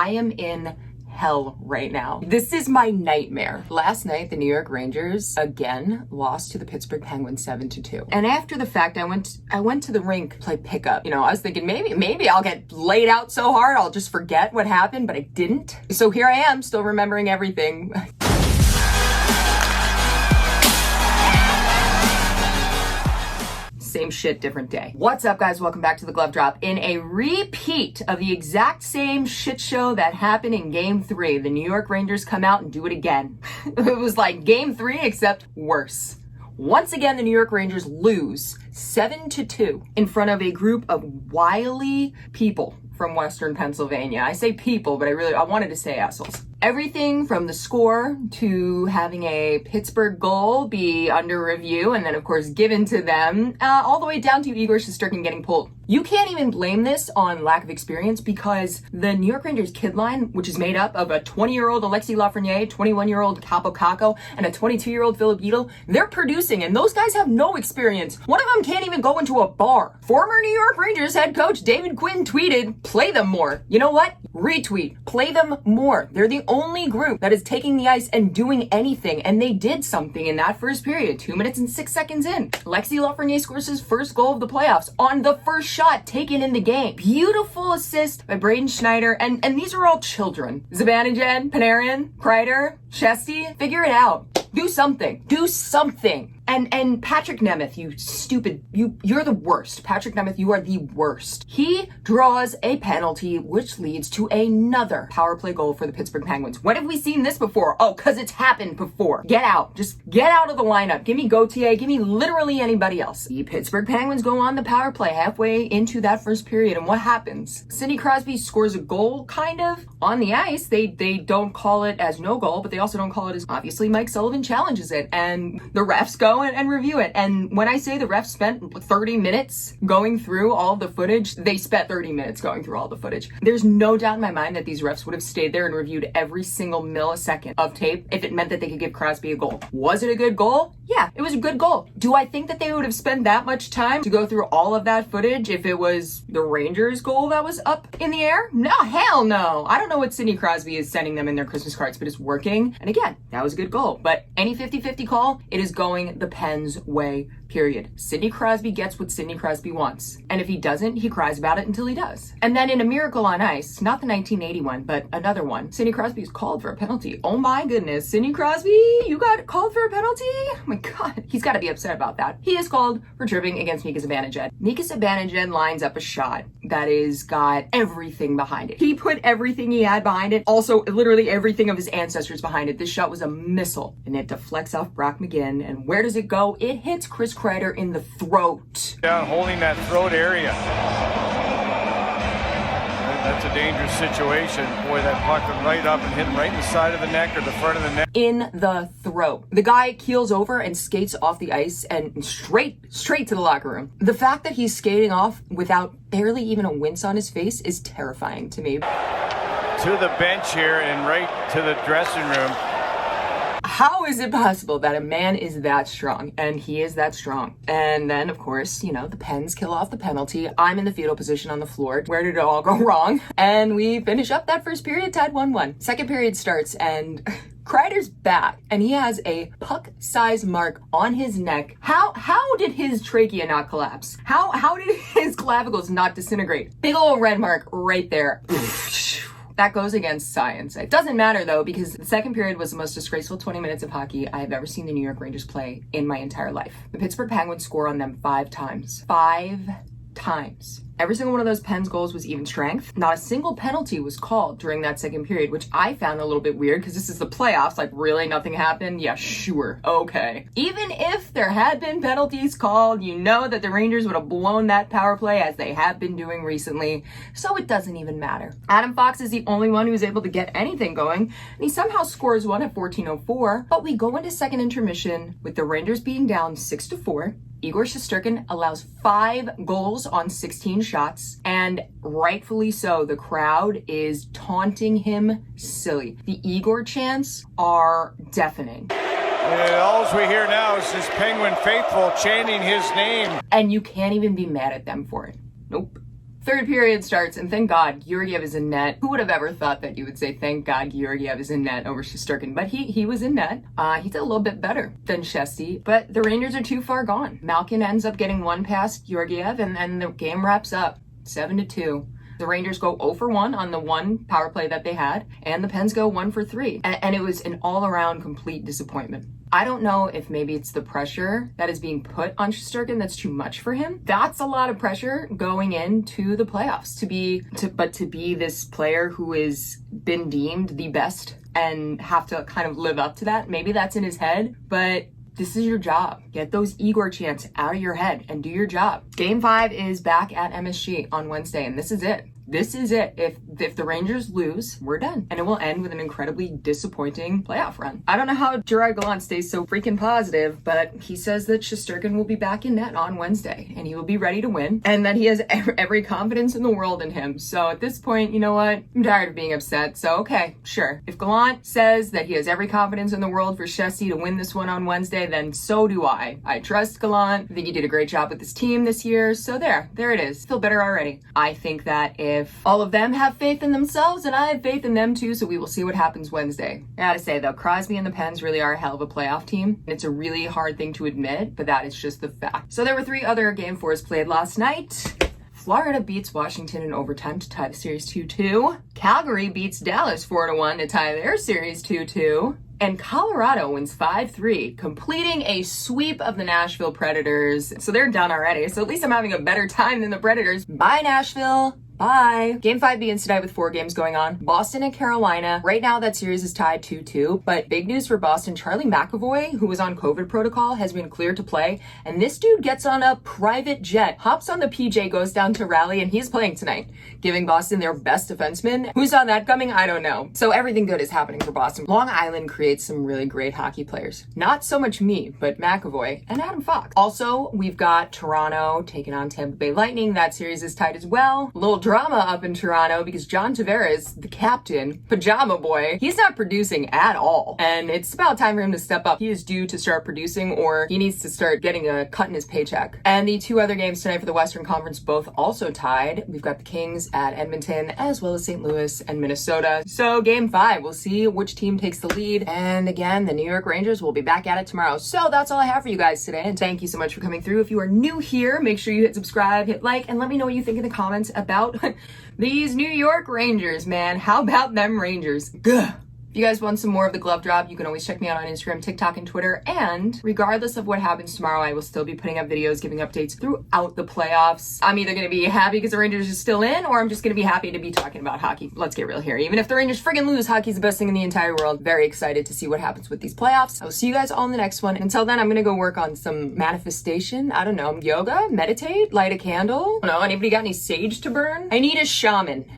I am in hell right now. This is my nightmare. Last night, the New York Rangers again lost to the Pittsburgh Penguins 7-2. And after the fact, I went to the rink to play pickup. You know, I was thinking maybe I'll get laid out so hard I'll just forget what happened, but I didn't. So here I am, still remembering everything. Same shit, different day. What's up, guys? Welcome back to the Glove Drop. In a repeat of the exact same shit show that happened in Game 3, the New York Rangers come out and do it again. It was like Game 3, except worse. Once again, the New York Rangers lose 7-2 in front of a group of wily people from Western Pennsylvania. I say people, but I wanted to say assholes. Everything from the score to having a Pittsburgh goal be under review and then, of course, given to them, all the way down to Igor Shesterkin getting pulled. You can't even blame this on lack of experience because the New York Rangers kid line, which is made up of a 20-year-old Alexis Lafreniere, 21-year-old Capo Caco, and a 22-year-old Philip Beadle, they're producing, and those guys have no experience. One of them can't even go into a bar. Former New York Rangers head coach David Quinn tweeted, "Play them more." You know what? Retweet. Play them more. They're the only group that is taking the ice and doing anything, and they did something in that first period, 2 minutes and 6 seconds in. Alexis Lafreniere scores his first goal of the playoffs on the first shot taken in the game. Beautiful assist by Braden Schneider, and these are all children. Zibanejad, Panarin, Kreider, Shesty, figure it out. Do something. Do something. And Patrick Nemeth, you stupid, you're the worst. Patrick Nemeth, you are the worst. He draws a penalty, which leads to another power play goal for the Pittsburgh Penguins. When have we seen this before? Oh, because it's happened before. Get out. Just get out of the lineup. Give me Gauthier. Give me literally anybody else. The Pittsburgh Penguins go on the power play halfway into that first period, and what happens? Sidney Crosby scores a goal, kind of, on the ice. They don't call it as no goal, but they also don't call it as, obviously, Mike Sullivan challenges it, and the refs go and review it. And when I say the refs spent 30 minutes going through all the footage, they spent 30 minutes going through all the footage. There's no doubt in my mind that these refs would have stayed there and reviewed every single millisecond of tape if it meant that they could give Crosby a goal. Was it a good goal? Yeah, it was a good goal. Do I think that they would have spent that much time to go through all of that footage if it was the Rangers' goal that was up in the air? No, hell no. I don't know what Sidney Crosby is sending them in their Christmas cards, but it's working. And again, that was a good goal. But any 50-50 call, it is going the Pens way, period. Sidney Crosby gets what Sidney Crosby wants. And if he doesn't, he cries about it until he does. And then in a miracle on ice, not the 1981, but another one, Sidney Crosby is called for a penalty. Oh my goodness, Sidney Crosby, you got called for a penalty? Oh my God, he's got to be upset about that. He is called for tripping against Mika Zibanejad. Mika Zibanejad lines up a shot that is got everything behind it. He put everything he had behind it, also literally everything of his ancestors behind it. This shot was a missile, and it deflects off Brock McGinn, and where does it go? It hits Chris Kreider in the throat. Down, holding that throat area. That's a dangerous situation. Boy, that puck went right up and hit him right in the side of the neck or the front of the neck. In the throat. The guy keels over and skates off the ice and straight to the locker room. The fact that he's skating off without barely even a wince on his face is terrifying to me. To the bench here and right to the dressing room. How is it possible that a man is that strong? And he is that strong. And then, of course, you know, the Pens kill off the penalty. I'm in the fetal position on the floor. Where did it all go wrong? And we finish up that first period, tied 1-1. Second period starts, and Kreider's back, and he has a puck-sized mark on his neck. How did his trachea not collapse? How did his clavicles not disintegrate? Big old red mark right there. That goes against science. It doesn't matter though, because the second period was the most disgraceful 20 minutes of hockey I have ever seen the New York Rangers play in my entire life. The Pittsburgh Penguins score on them 5 times. 5 times. Every single one of those Pens goals was even strength. Not a single penalty was called during that second period, which I found a little bit weird because this is the playoffs. Like, really? Nothing happened? Yeah, sure. Okay. Even if there had been penalties called, you know that the Rangers would have blown that power play as they have been doing recently. So it doesn't even matter. Adam Fox is the only one who's able to get anything going, and he somehow scores one at 14:04. But we go into second intermission with the Rangers being down 6-4. Igor Shesterkin allows 5 goals on 16 shots, and rightfully so. The crowd is taunting him silly. The Igor chants are deafening. And all we hear now is this Penguin faithful chanting his name. And you can't even be mad at them for it. Nope. Third period starts, and thank God Georgiev is in net. Who would have ever thought that you would say thank God Georgiev is in net over Shesterkin? But he was in net. He did a little bit better than Shesty, but the Rangers are too far gone. Malkin ends up getting one past Georgiev, and then the game wraps up 7-2. The Rangers go 0 for 1 on the one power play that they had, and the Pens go 1 for 3. And it was an all-around complete disappointment. I don't know if maybe it's the pressure that is being put on Shesterkin that's too much for him. That's a lot of pressure going into the playoffs to be this player who has been deemed the best and have to kind of live up to that. Maybe that's in his head, but this is your job. Get those Igor chants out of your head and do your job. Game 5 is back at MSG on Wednesday, and this is it. This is it. If the Rangers lose, we're done. And it will end with an incredibly disappointing playoff run. I don't know how Gerard Gallant stays so freaking positive, but he says that Shesterkin will be back in net on Wednesday and he will be ready to win and that he has every confidence in the world in him. So at this point, you know what? I'm tired of being upset. So okay, sure. If Gallant says that he has every confidence in the world for Shesty to win this one on Wednesday, then so do I. I trust Gallant. I think he did a great job with this team this year. So there it is. Feel better already. I think that if all of them have faith in themselves, and I have faith in them too, so we will see what happens Wednesday. I gotta say though, Crosby and the Pens really are a hell of a playoff team. It's a really hard thing to admit, but that is just the fact. So there were 3 other Game 4s played last night. Florida beats Washington in overtime to tie the series 2-2. Calgary beats Dallas 4-1 to tie their series 2-2. And Colorado wins 5-3, completing a sweep of the Nashville Predators. So they're done already. So at least I'm having a better time than the Predators. Bye, Nashville. Bye. Game 5 begins tonight with 4 games going on. Boston and Carolina. Right now, that series is tied 2-2. But big news for Boston, Charlie McAvoy, who was on COVID protocol, has been cleared to play. And this dude gets on a private jet, hops on the PJ, goes down to Raleigh, and he's playing tonight, giving Boston their best defenseman. Who saw that coming? I don't know. So everything good is happening for Boston. Long Island creates some really great hockey players. Not so much me, but McAvoy and Adam Fox. Also, we've got Toronto taking on Tampa Bay Lightning. That series is tied as well. A little drama up in Toronto because John Tavares, the captain, Pajama Boy, he's not producing at all. And it's about time for him to step up. He is due to start producing, or he needs to start getting a cut in his paycheck. And the 2 other games tonight for the Western Conference both also tied. We've got the Kings at Edmonton, as well as St. Louis and Minnesota. So game 5, we'll see which team takes the lead. And again, the New York Rangers will be back at it tomorrow. So that's all I have for you guys today. And thank you so much for coming through. If you are new here, make sure you hit subscribe, hit like, and let me know what you think in the comments about these New York Rangers, man. How about them Rangers? Gah. If you guys want some more of the glove drop, you can always check me out on Instagram, TikTok, and Twitter. And regardless of what happens tomorrow, I will still be putting up videos, giving updates throughout the playoffs. I'm either going to be happy because the Rangers are still in, or I'm just going to be happy to be talking about hockey. Let's get real here. Even if the Rangers friggin' lose, hockey's the best thing in the entire world. Very excited to see what happens with these playoffs. I will see you guys all in the next one. And until then, I'm going to go work on some manifestation. I don't know, yoga, meditate, light a candle. I don't know, anybody got any sage to burn? I need a shaman.